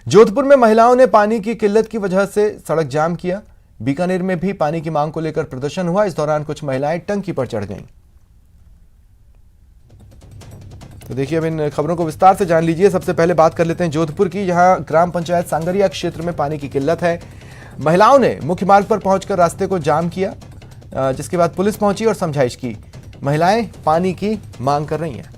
जोधपुर में महिलाओं ने पानी की किल्लत की वजह से सड़क जाम किया। बीकानेर में भी पानी की मांग को लेकर प्रदर्शन हुआ। इस दौरान कुछ महिलाएं टंकी पर चढ़ गईं। तो देखिए, अब इन खबरों को विस्तार से जान लीजिए। सबसे पहले बात कर लेते हैं जोधपुर की। यहां ग्राम पंचायत सांगरिया क्षेत्र में पानी की किल्लत है। महिलाओं ने मुख्य मार्ग पर पहुंचकर रास्ते को जाम किया, जिसके बाद पुलिस पहुंची और समझाइश की। महिलाएं पानी की मांग कर रही हैं।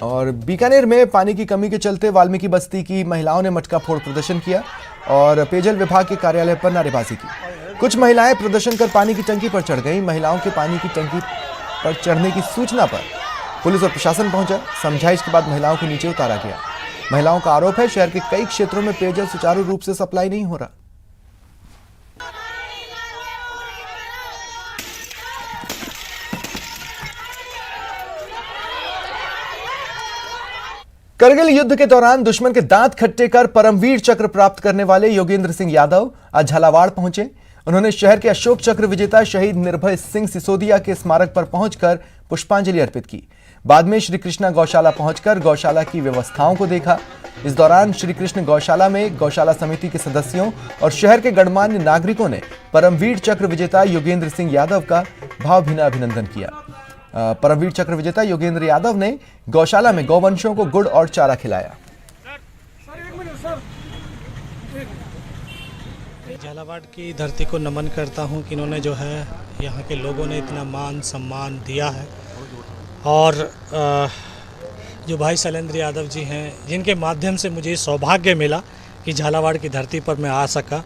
और बीकानेर में पानी की कमी के चलते वाल्मीकि बस्ती की महिलाओं ने मटका फोड़ प्रदर्शन किया और पेयजल विभाग के कार्यालय पर नारेबाजी की। कुछ महिलाएं प्रदर्शन कर पानी की टंकी पर चढ़ गईं। महिलाओं के पानी की टंकी पर चढ़ने की सूचना पर पुलिस और प्रशासन पहुंचा। समझाइश के बाद महिलाओं को नीचे उतारा गया। महिलाओं का आरोप है शहर के कई क्षेत्रों में पेयजल सुचारू रूप से सप्लाई नहीं हो रहा। करगिल युद्ध के दौरान दुश्मन के दांत खट्टे कर परमवीर चक्र प्राप्त करने वाले योगेंद्र सिंह यादव आज झालावाड़ पहुंचे। उन्होंने शहर के अशोक चक्र विजेता शहीद निर्भय सिंह सिसोदिया के स्मारक पर पहुंचकर पुष्पांजलि अर्पित की। बाद में श्री कृष्णा गौशाला पहुंचकर गौशाला की व्यवस्थाओं को देखा। इस दौरान श्री कृष्ण गौशाला में गौशाला समिति के सदस्यों और शहर के गणमान्य नागरिकों ने परमवीर चक्र विजेता योगेंद्र सिंह यादव का भावभीना अभिनंदन किया। परमवीर चक्र विजेता योगेंद्र यादव ने गौशाला में गौवंशों को गुड़ और चारा खिलाया। झालावाड़ की धरती को नमन करता हूं कि इन्होंने जो है यहाँ के लोगों ने इतना मान सम्मान दिया है और जो भाई शैलेंद्र यादव जी हैं, जिनके माध्यम से मुझे सौभाग्य मिला कि झालावाड़ की धरती पर मैं आ सका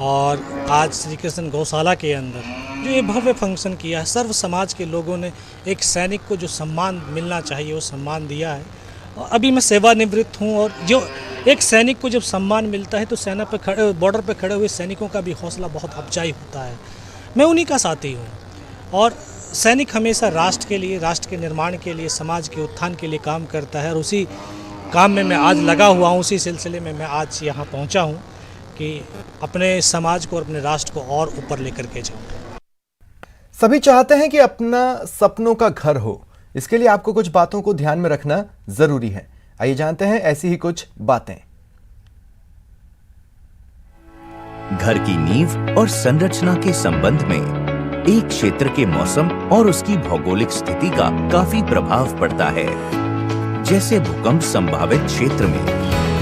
और आज श्री कृष्ण गौशाला के अंदर जो ये भव्य फंक्शन किया है, सर्व समाज के लोगों ने एक सैनिक को जो सम्मान मिलना चाहिए वो सम्मान दिया है। और अभी मैं सेवानिवृत्त हूँ और जो एक सैनिक को जब सम्मान मिलता है तो सेना पे खड़े बॉर्डर पे खड़े हुए सैनिकों का भी हौसला बहुत अफजाई होता है। मैं उन्हीं का साथी हूँ और सैनिक हमेशा राष्ट्र के लिए, राष्ट्र के निर्माण के लिए, समाज के उत्थान के लिए काम करता है और उसी काम में मैं आज लगा हुआ हूँ। उसी सिलसिले में मैं आज यहाँ पहुँचा हूँ कि अपने समाज को और अपने राष्ट्र को और ऊपर लेकर के जाऊँ। सभी चाहते हैं कि अपना सपनों का घर हो। इसके लिए आपको कुछ बातों को ध्यान में रखना जरूरी है। आइए जानते हैं ऐसी ही कुछ बातें। घर की नींव और संरचना के संबंध में एक क्षेत्र के मौसम और उसकी भौगोलिक स्थिति का काफी प्रभाव पड़ता है। जैसे भूकंप संभावित क्षेत्र में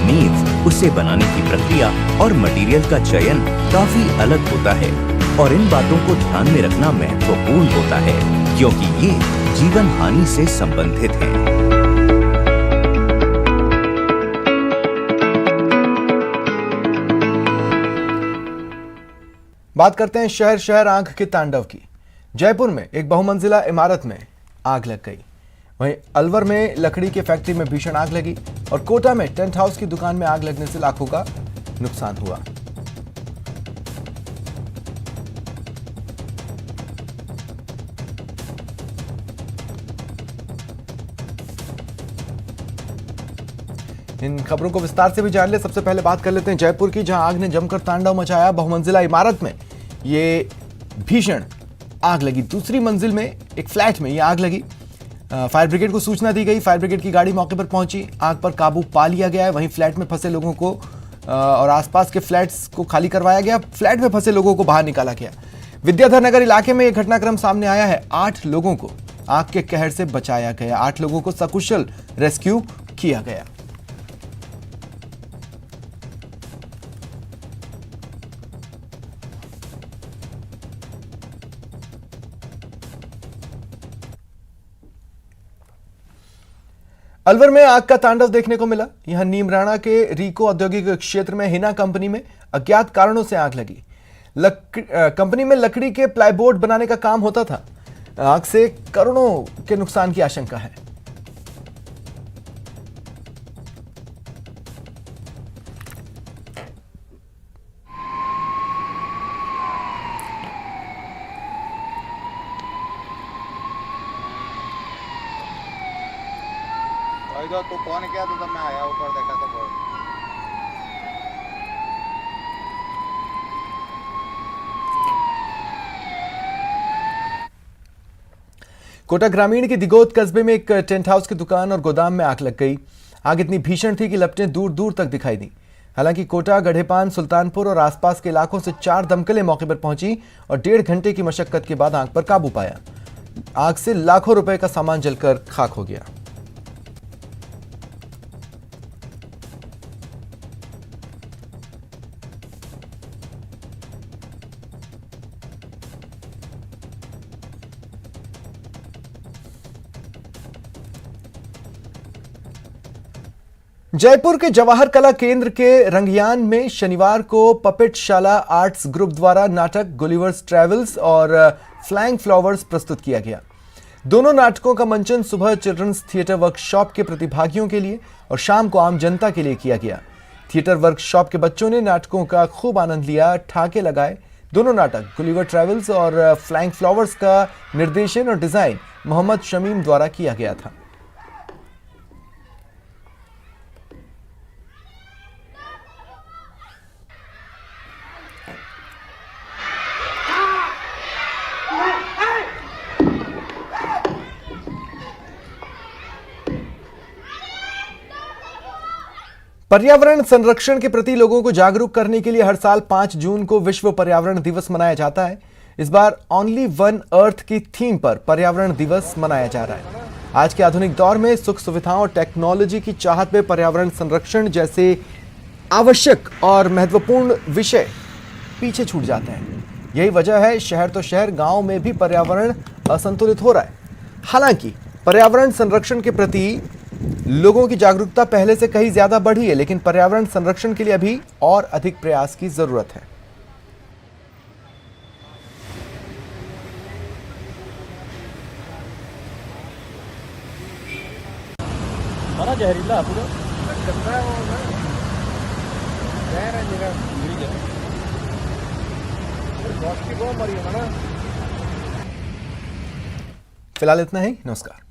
नींव, उसे बनाने की प्रक्रिया और मटेरियल का चयन काफी अलग होता है और इन बातों को ध्यान में रखना महत्वपूर्ण होता है क्योंकि ये जीवन हानि से संबंधित है। बात करते हैं शहर शहर आग के तांडव की। जयपुर में एक बहुमंजिला इमारत में आग लग गई। वहीं अलवर में लकड़ी की फैक्ट्री में भीषण आग लगी और कोटा में टेंट हाउस की दुकान में आग लगने से लाखों का नुकसान हुआ। इन खबरों को विस्तार से भी जान ले। सबसे पहले बात कर लेते हैं जयपुर की, जहां आग ने जमकर तांडव मचाया। बहुमंजिला इमारत में ये भीषण आग लगी। दूसरी मंजिल में एक फ्लैट में ये आग लगी। फायर ब्रिगेड को सूचना दी गई। फायर ब्रिगेड की गाड़ी मौके पर पहुंची। आग पर काबू पा लिया गया है। वहीं फ्लैट में फंसे लोगों को और आसपास के फ्लैट्स को खाली करवाया गया। फ्लैट में फंसे लोगों को बाहर निकाला गया। विद्याधर नगर इलाके में यह घटनाक्रम सामने आया है। 8 लोगों को आग के कहर से बचाया गया। 8 लोगों को सकुशल रेस्क्यू किया गया। अलवर में आग का तांडव देखने को मिला। यहां नीमराणा के रीको औद्योगिक क्षेत्र में हिना कंपनी में अज्ञात कारणों से आग लगी। कंपनी में लकड़ी के प्लाईबोर्ड बनाने का काम होता था। आग से करोड़ों के नुकसान की आशंका है। तो कौन क्या तो तब मैं आया ऊपर देखा तो बहुत। कोटा ग्रामीण के दिगोद कस्बे में एक टेंट हाउस की दुकान और गोदाम में आग लग गई। आग इतनी भीषण थी कि लपटें दूर दूर तक दिखाई दी। हालांकि कोटा, गढ़ेपान, सुल्तानपुर और आसपास के इलाकों से 4 दमकलें मौके पर पहुंची और 1.5 घंटे की मशक्कत के बाद आग पर काबू पाया। आग से लाखों रुपए का सामान जलकर खाक हो गया। जयपुर के जवाहर कला केंद्र के रंगियान में शनिवार को पपेट शाला आर्ट्स ग्रुप द्वारा नाटक गुलिवर्स ट्रैवल्स और फ्लाइंग फ्लावर्स प्रस्तुत किया गया। दोनों नाटकों का मंचन सुबह चिल्ड्रंस थिएटर वर्कशॉप के प्रतिभागियों के लिए और शाम को आम जनता के लिए किया गया। थिएटर वर्कशॉप के बच्चों ने नाटकों का खूब आनंद लिया, ठाके लगाए। दोनों नाटक गुलिवर ट्रैवल्स और फ्लाइंग फ्लावर्स का निर्देशन और डिजाइन मोहम्मद शमीम द्वारा किया गया था। पर्यावरण संरक्षण के प्रति लोगों को जागरूक करने के लिए हर साल 5 जून को विश्व पर्यावरण दिवस मनाया जाता है। इस बार ओनली वन अर्थ की थीम पर पर्यावरण दिवस मनाया जा रहा है। आज के आधुनिक दौर में सुख सुविधाओं और टेक्नोलॉजी की चाहत में पर्यावरण संरक्षण जैसे आवश्यक और महत्वपूर्ण विषय पीछे छूट जाते हैं। यही वजह है शहर तो शहर, गांव में भी पर्यावरण असंतुलित हो रहा है। हालांकि पर्यावरण संरक्षण के प्रति लोगों की जागरूकता पहले से कहीं ज्यादा बढ़ी है, लेकिन पर्यावरण संरक्षण के लिए अभी और अधिक प्रयास की जरूरत है। बड़ा जहरीला पूरा फिलहाल इतना ही। नमस्कार।